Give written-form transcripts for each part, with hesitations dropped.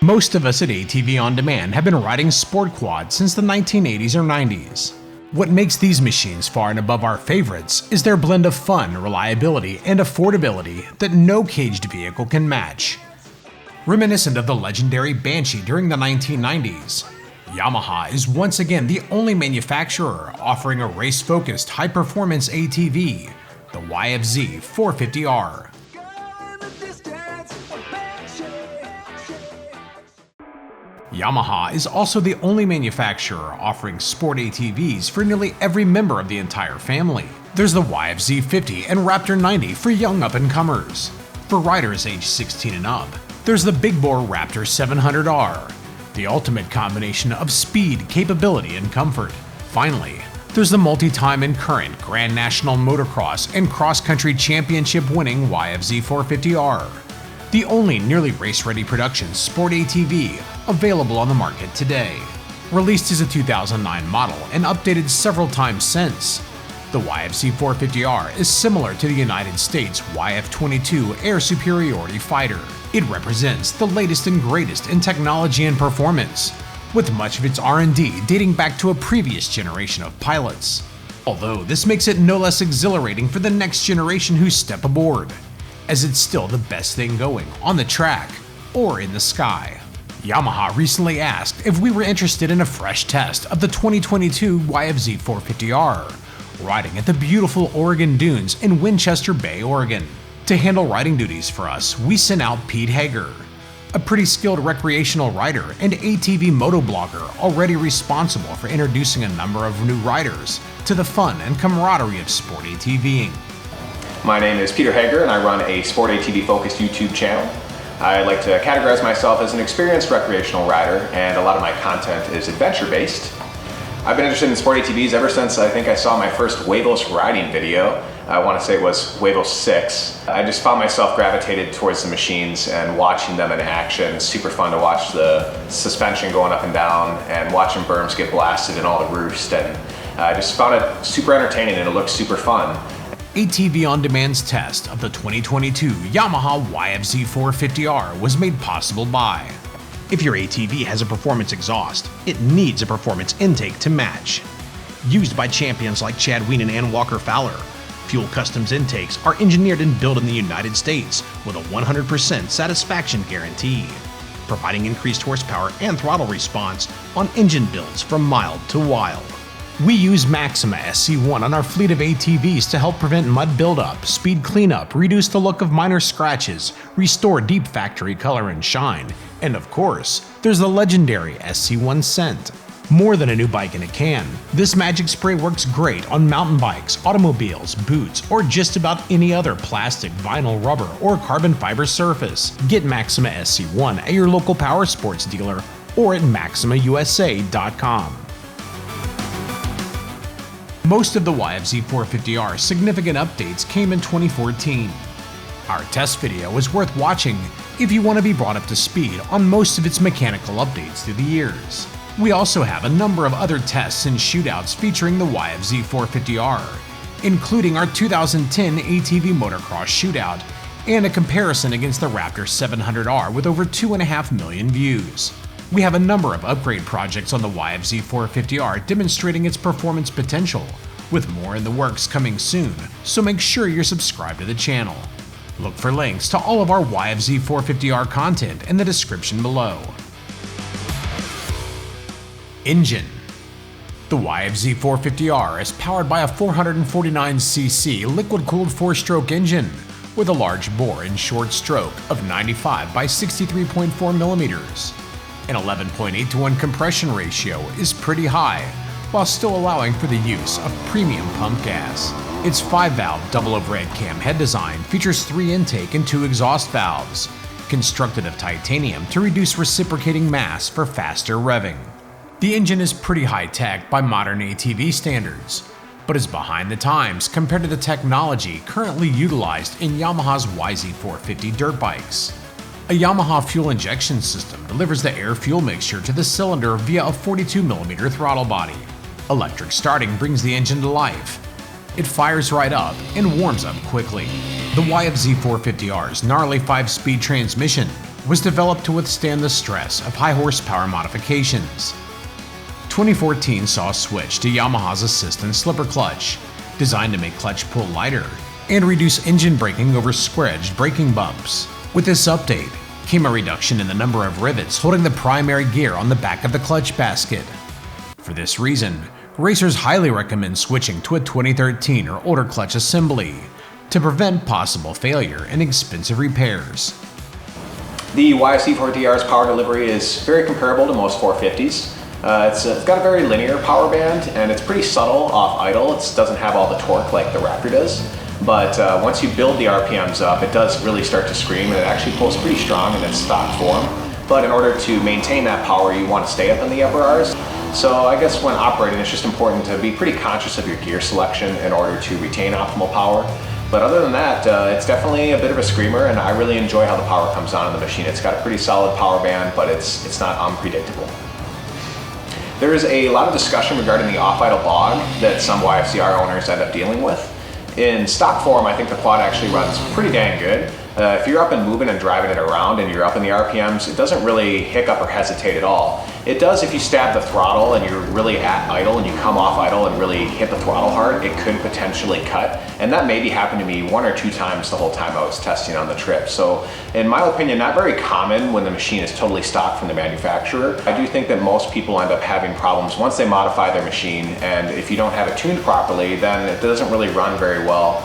Most of us at ATV On Demand have been riding sport quads since the 1980s or 90s. What makes these machines far and above our favorites is their blend of fun, reliability, and affordability that no caged vehicle can match. Reminiscent of the legendary Banshee during the 1990s, Yamaha is once again the only manufacturer offering a race-focused high-performance ATV, the YFZ450R. Yamaha is also the only manufacturer offering sport ATVs for nearly every member of the entire family. There's the YFZ50 and Raptor 90 for young up-and-comers. For riders age 16 and up, there's the big bore Raptor 700R, the ultimate combination of speed, capability, and comfort. Finally, there's the multi-time and current Grand National Motocross and Cross Country Championship winning YFZ450R, the only nearly race-ready production sport ATV available on the market today. Released as a 2009 model and updated several times since, the YFZ450R is similar to the United States YF22 Air Superiority Fighter. It represents the latest and greatest in technology and performance, with much of its R&D dating back to a previous generation of pilots. Although this makes it no less exhilarating for the next generation who step aboard, as it's still the best thing going on the track or in the sky. Yamaha recently asked if we were interested in a fresh test of the 2022 YFZ450R, riding at the beautiful Oregon Dunes in Winchester Bay, Oregon. To handle riding duties for us, we sent out Pete Hager, a pretty skilled recreational rider and ATV motoblogger already responsible for introducing a number of new riders to the fun and camaraderie of sport ATVing. My name is Peter Hager and I run a sport ATV focused YouTube channel. I like to categorize myself as an experienced recreational rider, and a lot of my content is adventure based. I've been interested in sport ATVs ever since I think I saw my first waveless riding video. I want to say it was waveless 6. I just found myself gravitated towards the machines and watching them in action. It's super fun to watch the suspension going up and down and watching berms get blasted and all the roost, and I just found it super entertaining and it looked super fun. ATV On Demand's test of the 2022 Yamaha YFZ450R was made possible by: if your ATV has a performance exhaust, it needs a performance intake to match. Used by champions like Chad Wienen and Walker Fowler, Fuel Customs intakes are engineered and built in the United States with a 100% satisfaction guarantee, providing increased horsepower and throttle response on engine builds from mild to wild. We use Maxima SC1 on our fleet of ATVs to help prevent mud buildup, speed cleanup, reduce the look of minor scratches, restore deep factory color and shine, and of course, there's the legendary SC1 scent. More than a new bike in a can, this magic spray works great on mountain bikes, automobiles, boots, or just about any other plastic, vinyl, rubber, or carbon fiber surface. Get Maxima SC1 at your local power sports dealer or at MaximaUSA.com. Most of the YFZ450R's significant updates came in 2014. Our test video is worth watching if you want to be brought up to speed on most of its mechanical updates through the years. We also have a number of other tests and shootouts featuring the YFZ450R, including our 2010 ATV Motocross Shootout and a comparison against the Raptor 700R with over 2.5 million views. We have a number of upgrade projects on the YFZ450R demonstrating its performance potential, with more in the works coming soon, so make sure you're subscribed to the channel. Look for links to all of our YFZ450R content in the description below. Engine. The YFZ450R is powered by a 449cc liquid-cooled 4-stroke engine with a large bore and short stroke of 95 by 63.4 millimeters. An 11.8:1 compression ratio is pretty high, while still allowing for the use of premium pump gas. Its 5-valve double overhead cam head design features 3 intake and 2 exhaust valves, constructed of titanium to reduce reciprocating mass for faster revving. The engine is pretty high-tech by modern ATV standards, but is behind the times compared to the technology currently utilized in Yamaha's YZ450 dirt bikes. A Yamaha fuel injection system delivers the air-fuel mixture to the cylinder via a 42mm throttle body. Electric starting brings the engine to life. It fires right up and warms up quickly. The YFZ450R's gnarly 5-speed transmission was developed to withstand the stress of high horsepower modifications. 2014 saw a switch to Yamaha's Assistant Slipper Clutch, designed to make clutch pull lighter and reduce engine braking over square-edged braking bumps. With this update came a reduction in the number of rivets holding the primary gear on the back of the clutch basket. For this reason, racers highly recommend switching to a 2013 or older clutch assembly to prevent possible failure and expensive repairs. The YFZ450R's power delivery is very comparable to most 450s. It's got a very linear power band, and it's pretty subtle off idle. It doesn't have all the torque like the Raptor does. But once you build the RPMs up, it does really start to scream, and it actually pulls pretty strong in its stock form. But in order to maintain that power, you want to stay up in the upper Rs. So I guess when operating, it's just important to be pretty conscious of your gear selection in order to retain optimal power. But other than that, it's definitely a bit of a screamer, and I really enjoy how the power comes on in the machine. It's got a pretty solid power band, but it's not unpredictable. There is a lot of discussion regarding the off-idle bog that some YFZR owners end up dealing with. In stock form, I think the quad actually runs pretty dang good. If you're up and moving and driving it around and you're up in the RPMs, it doesn't really hiccup or hesitate at all. It does if you stab the throttle and you're really at idle and you come off idle and really hit the throttle hard, it could potentially cut. And that maybe happened to me 1 or 2 times the whole time I was testing on the trip. So in my opinion, not very common when the machine is totally stock from the manufacturer. I do think that most people end up having problems once they modify their machine, and if you don't have it tuned properly, then it doesn't really run very well.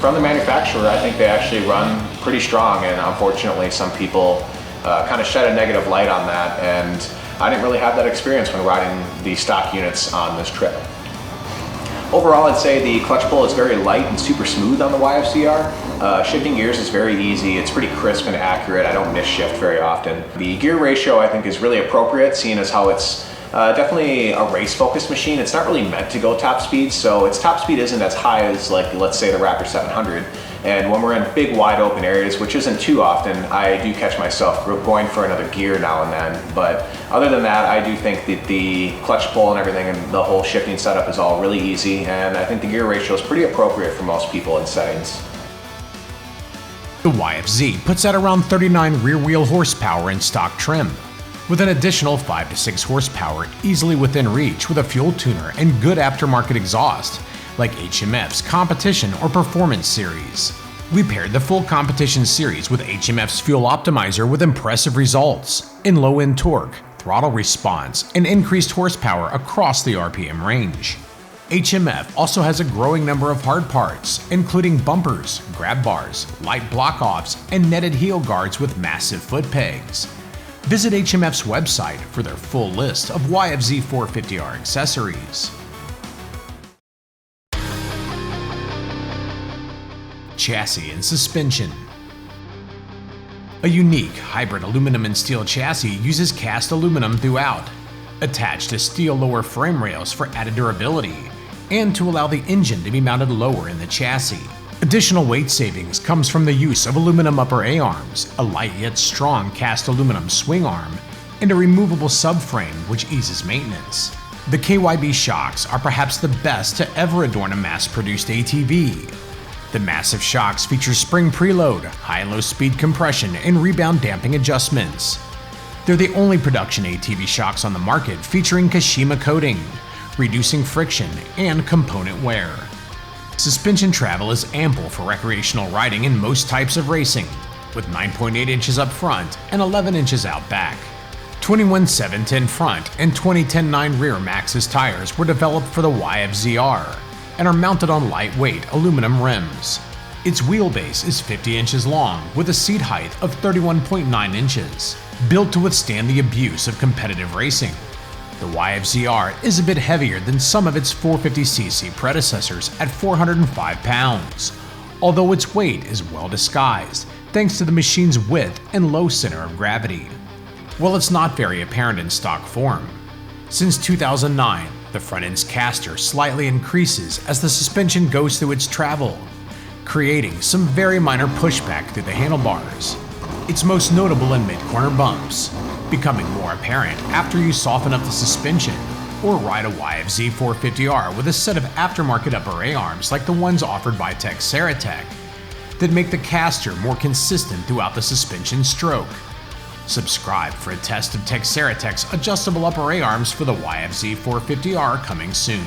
From the manufacturer, I think they actually run pretty strong, and unfortunately some people kind of shed a negative light on that, and I didn't really have that experience when riding the stock units on this trip. Overall, I'd say the clutch pull is very light and super smooth on the YFZR. Shifting gears is very easy, it's pretty crisp and accurate, I don't miss shift very often. The gear ratio I think is really appropriate, seeing as how it's definitely a race-focused machine. It's not really meant to go top speed, so its top speed isn't as high as, like, let's say the Raptor 700. And when we're in big, wide open areas, which isn't too often, I do catch myself going for another gear now and then. But other than that, I do think that the clutch pull and everything and the whole shifting setup is all really easy, and I think the gear ratio is pretty appropriate for most people in settings. The YFZ puts out around 39 rear-wheel horsepower in stock trim, with an additional 5 to 6 horsepower easily within reach with a fuel tuner and good aftermarket exhaust, like HMF's Competition or Performance series. We paired the full Competition series with HMF's Fuel Optimizer with impressive results in low-end torque, throttle response, and increased horsepower across the RPM range. HMF also has a growing number of hard parts, including bumpers, grab bars, light block-offs, and netted heel guards with massive foot pegs. Visit HMF's website for their full list of YFZ450R accessories. Chassis and suspension. A unique hybrid aluminum and steel chassis uses cast aluminum throughout, attached to steel lower frame rails for added durability, and to allow the engine to be mounted lower in the chassis. Additional weight savings comes from the use of aluminum upper A-arms, a light yet strong cast aluminum swing arm, and a removable subframe which eases maintenance. The Kyb Shocks are perhaps the best to ever adorn a mass-produced ATV. The massive shocks feature spring preload, high and low speed compression, and rebound damping adjustments. They're the only production ATV shocks on the market featuring Kashima coating, reducing friction and component wear. Suspension travel is ample for recreational riding in most types of racing, with 9.8 inches up front and 11 inches out back. 21/710 front and 20/10/9 rear Maxxis tires were developed for the YFZR and are mounted on lightweight aluminum rims. Its wheelbase is 50 inches long with a seat height of 31.9 inches, built to withstand the abuse of competitive racing. The YFZR is a bit heavier than some of its 450cc predecessors at 405 pounds, although its weight is well disguised thanks to the machine's width and low center of gravity. While it's not very apparent in stock form, since 2009, the front end's caster slightly increases as the suspension goes through its travel, creating some very minor pushback through the handlebars. It's most notable in mid-corner bumps, becoming more apparent after you soften up the suspension or ride a YFZ450R with a set of aftermarket upper A-arms like the ones offered by Texeratech that make the caster more consistent throughout the suspension stroke. Subscribe for a test of Texeratech's adjustable upper A-arms for the YFZ450R coming soon.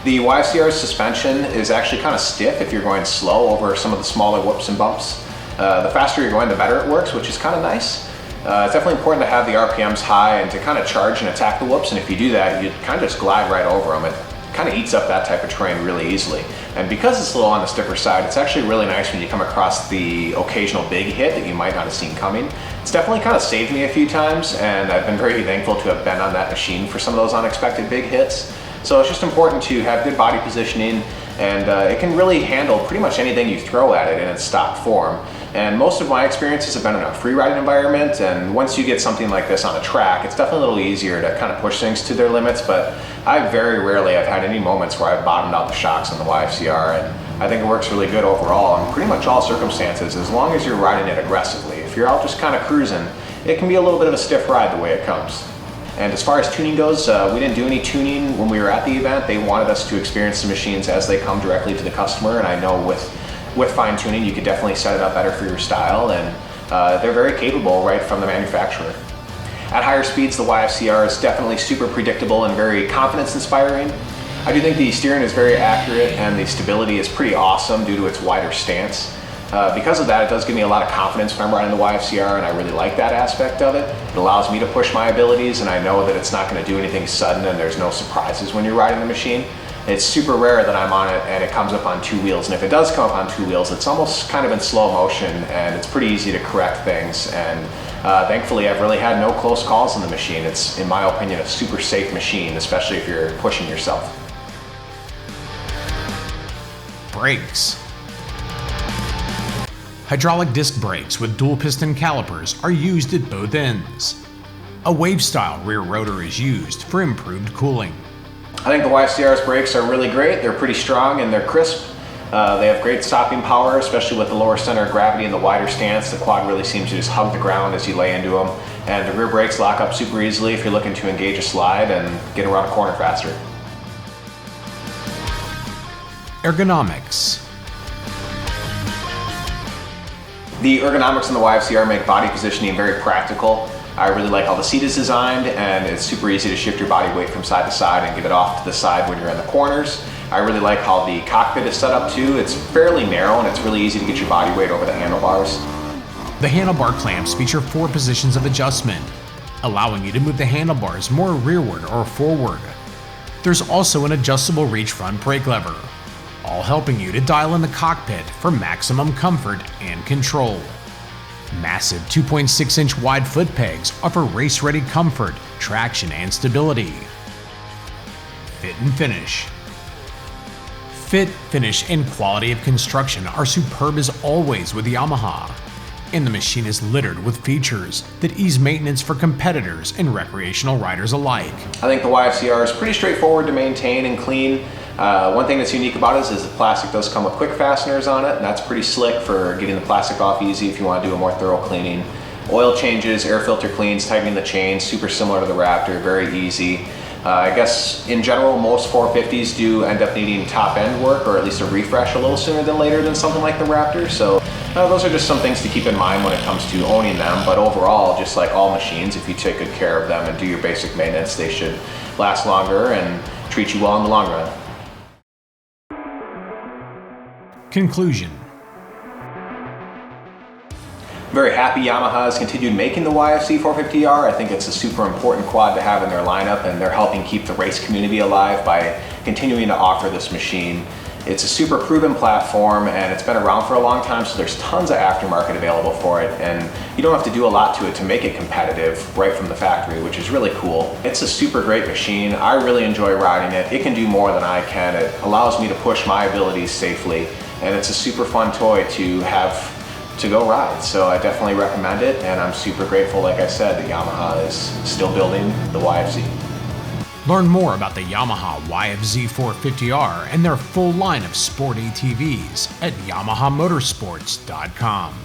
The YFZR's suspension is actually kind of stiff if you're going slow over some of the smaller whoops and bumps. The faster you're going, the better it works, which is kind of nice. It's definitely important to have the RPMs high and to kind of charge and attack the whoops, and if you do that, you kind of just glide right over them. It kind of eats up that type of terrain really easily. And because it's a little on the stiffer side, it's actually really nice when you come across the occasional big hit that you might not have seen coming. It's definitely kind of saved me a few times, and I've been very thankful to have been on that machine for some of those unexpected big hits. So it's just important to have good body positioning, and it can really handle pretty much anything you throw at it in its stock form. And most of my experiences have been in a free riding environment, and once you get something like this on a track, it's definitely a little easier to kind of push things to their limits, but I very rarely have had any moments where I've bottomed out the shocks on the YFZR, and I think it works really good overall in pretty much all circumstances, as long as you're riding it aggressively. If you're out just kind of cruising, it can be a little bit of a stiff ride the way it comes. And as far as tuning goes, we didn't do any tuning when we were at the event. They wanted us to experience the machines as they come directly to the customer, and I know with fine tuning you could definitely set it up better for your style, and they're very capable right from the manufacturer. At higher speeds, the YFZR is definitely super predictable and very confidence inspiring. I do think the steering is very accurate and the stability is pretty awesome due to its wider stance. Because of that, it does give me a lot of confidence when I'm riding the YFZR, and I really like that aspect of it. It allows me to push my abilities, and I know that it's not going to do anything sudden and there's no surprises when you're riding the machine. It's super rare that I'm on it and it comes up on two wheels, and if it does come up on two wheels, it's almost kind of in slow motion, and it's pretty easy to correct things. And thankfully, I've really had no close calls on the machine. It's, in my opinion, a super safe machine, especially if you're pushing yourself. Brakes. Hydraulic disc brakes with dual piston calipers are used at both ends. A wave-style rear rotor is used for improved cooling. I think the YFZR's brakes are really great. They're pretty strong and they're crisp. They have great stopping power, especially with the lower center of gravity and the wider stance. The quad really seems to just hug the ground as you lay into them. And the rear brakes lock up super easily if you're looking to engage a slide and get around a corner faster. Ergonomics. The ergonomics in the YFZR make body positioning very practical. I really like how the seat is designed, and it's super easy to shift your body weight from side to side and get it off to the side when you're in the corners. I really like how the cockpit is set up too. It's fairly narrow and it's really easy to get your body weight over the handlebars. The handlebar clamps feature 4 positions of adjustment, allowing you to move the handlebars more rearward or forward. There's also an adjustable reach front brake lever, all helping you to dial in the cockpit for maximum comfort and control. Massive 2.6-inch wide foot pegs offer race-ready comfort, traction, and stability. Fit and finish. Fit, finish, and quality of construction are superb as always with Yamaha, and the machine is littered with features that ease maintenance for competitors and recreational riders alike. I think the YFZR is pretty straightforward to maintain and clean. One thing that's unique about it is the plastic does come with quick fasteners on it, and that's pretty slick for getting the plastic off easy if you want to do a more thorough cleaning. Oil changes, air filter cleans, tightening the chains, super similar to the Raptor, very easy. I guess in general most 450s do end up needing top end work, or at least a refresh a little sooner than later than something like the Raptor. So those are just some things to keep in mind when it comes to owning them. But overall, just like all machines, if you take good care of them and do your basic maintenance, they should last longer and treat you well in the long run. Conclusion. Very happy Yamaha has continued making the YFZ450R. I think it's a super important quad to have in their lineup, and they're helping keep the race community alive by continuing to offer this machine. It's a super proven platform, and it's been around for a long time, so there's tons of aftermarket available for it, and you don't have to do a lot to it to make it competitive right from the factory, which is really cool. It's a super great machine. I really enjoy riding it. It can do more than I can. It allows me to push my abilities safely, and it's a super fun toy to have to go ride. So I definitely recommend it, and I'm super grateful, like I said, that Yamaha is still building the YFZ. Learn more about the Yamaha YFZ450R and their full line of sport ATVs at yamahamotorsports.com.